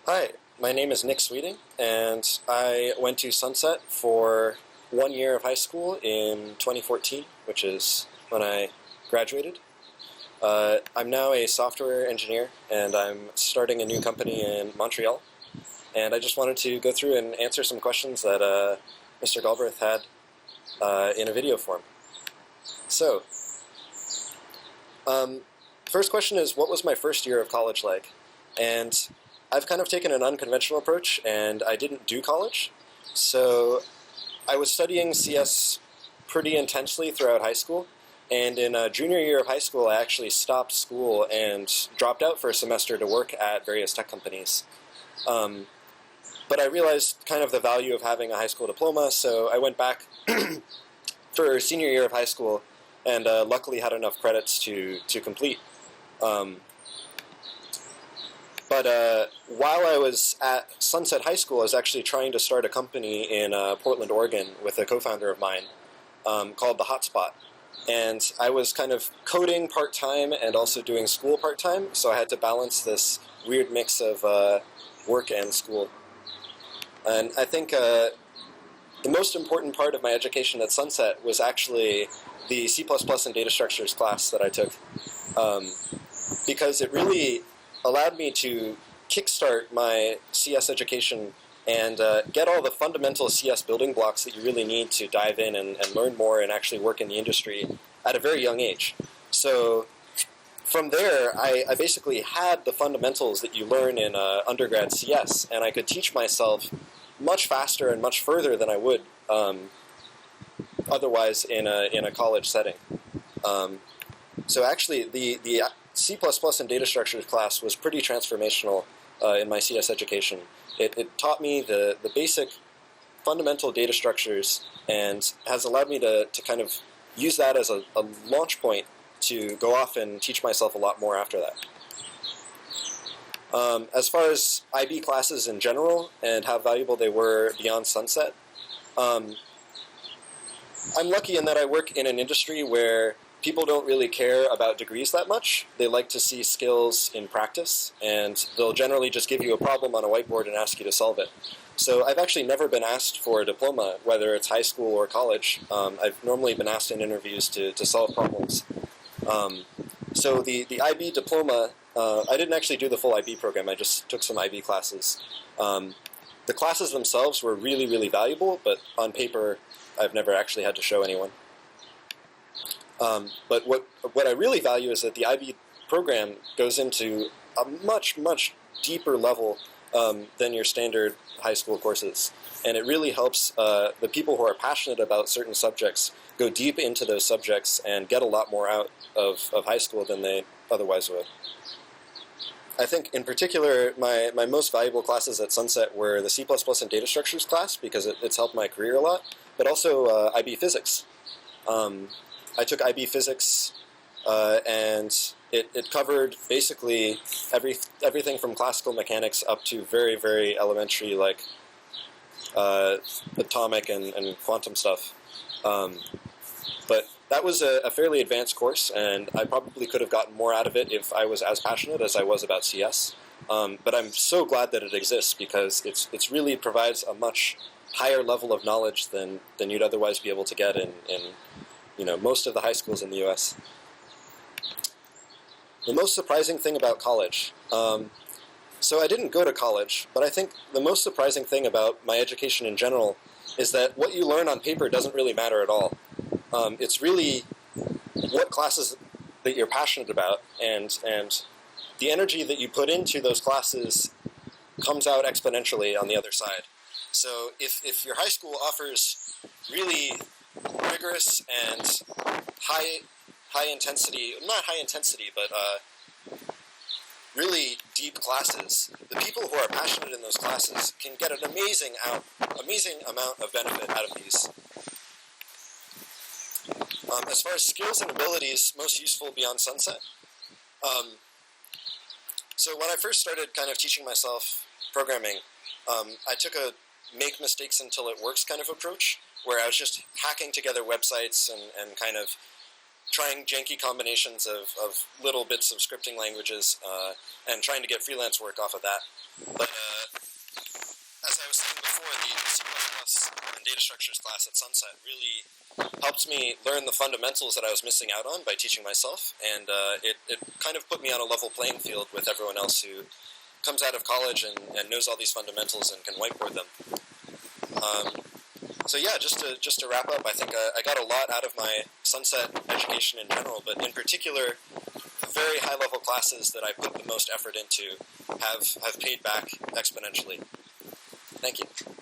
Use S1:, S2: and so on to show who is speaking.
S1: Hi, my name is Nick Sweeting, and I went to Sunset for 1 year of high school in 2014, which is when I graduated. I'm now a software engineer, and I'm starting a new company in Montreal. And I just wanted to go through and answer some questions that Mr. Galbraith had in a video form. So, first question is, what was my first year of college like? And I've kind of taken an unconventional approach, and I didn't do college. So I was studying CS pretty intensely throughout high school, and in junior year of high school, I actually stopped school and dropped out for a semester to work at various tech companies. But I realized kind of the value of having a high school diploma, so I went back for senior year of high school, and luckily had enough credits to complete. But while I was at Sunset High School, I was actually trying to start a company in Portland, Oregon with a co-founder of mine called The Hotspot. And I was kind of coding part-time and also doing school part-time, so I had to balance this weird mix of work and school. And I think the most important part of my education at Sunset was actually the C++ and data structures class that I took, because it really allowed me to kickstart my CS education and get all the fundamental CS building blocks that you really need to dive in and learn more and actually work in the industry at a very young age. So from there, I basically had the fundamentals that you learn in undergrad CS, and I could teach myself much faster and much further than I would otherwise in a college setting. So actually, the C++ and data structures class was pretty transformational in my CS education. It taught me the basic fundamental data structures and has allowed me to kind of use that as a launch point to go off and teach myself a lot more after that. As far as IB classes in general and how valuable they were beyond Sunset, I'm lucky in that I work in an industry where people don't really care about degrees that much. They like to see skills in practice, and they'll generally just give you a problem on a whiteboard and ask you to solve it. So I've actually never been asked for a diploma, whether it's high school or college. I've normally been asked in interviews to solve problems. So the IB diploma, I didn't actually do the full IB program, I just took some IB classes. The classes themselves were really, really valuable, but on paper, I've never actually had to show anyone. But what I really value is that the IB program goes into a much, much deeper level than your standard high school courses. And it really helps the people who are passionate about certain subjects go deep into those subjects and get a lot more out of high school than they otherwise would. I think in particular my most valuable classes at Sunset were the C++ and data structures class, because it's helped my career a lot, but also IB physics. I took IB physics, and it covered basically everything from classical mechanics up to very, very elementary, like atomic and quantum stuff. But that was a fairly advanced course, and I probably could have gotten more out of it if I was as passionate as I was about CS. But I'm so glad that it exists, because it's really provides a much higher level of knowledge than you'd otherwise be able to get in most of the high schools in the U.S. The most surprising thing about college. So I didn't go to college, but I think the most surprising thing about my education in general is that what you learn on paper doesn't really matter at all. It's really what classes that you're passionate about, and the energy that you put into those classes comes out exponentially on the other side. So if your high school offers really rigorous and high intensity, not high intensity, but really deep classes, the people who are passionate in those classes can get an amazing amount of benefit out of these. As far as skills and abilities most useful beyond Sunset, so when I first started kind of teaching myself programming, I took a make mistakes until it works kind of approach, where I was just hacking together websites and kind of trying janky combinations of little bits of scripting languages and trying to get freelance work off of that. But data structures class at Sunset really helped me learn the fundamentals that I was missing out on by teaching myself, and it kind of put me on a level playing field with everyone else who comes out of college and knows all these fundamentals and can whiteboard them. So yeah, just to wrap up, I think I got a lot out of my Sunset education in general, but in particular, the very high-level classes that I put the most effort into have paid back exponentially. Thank you.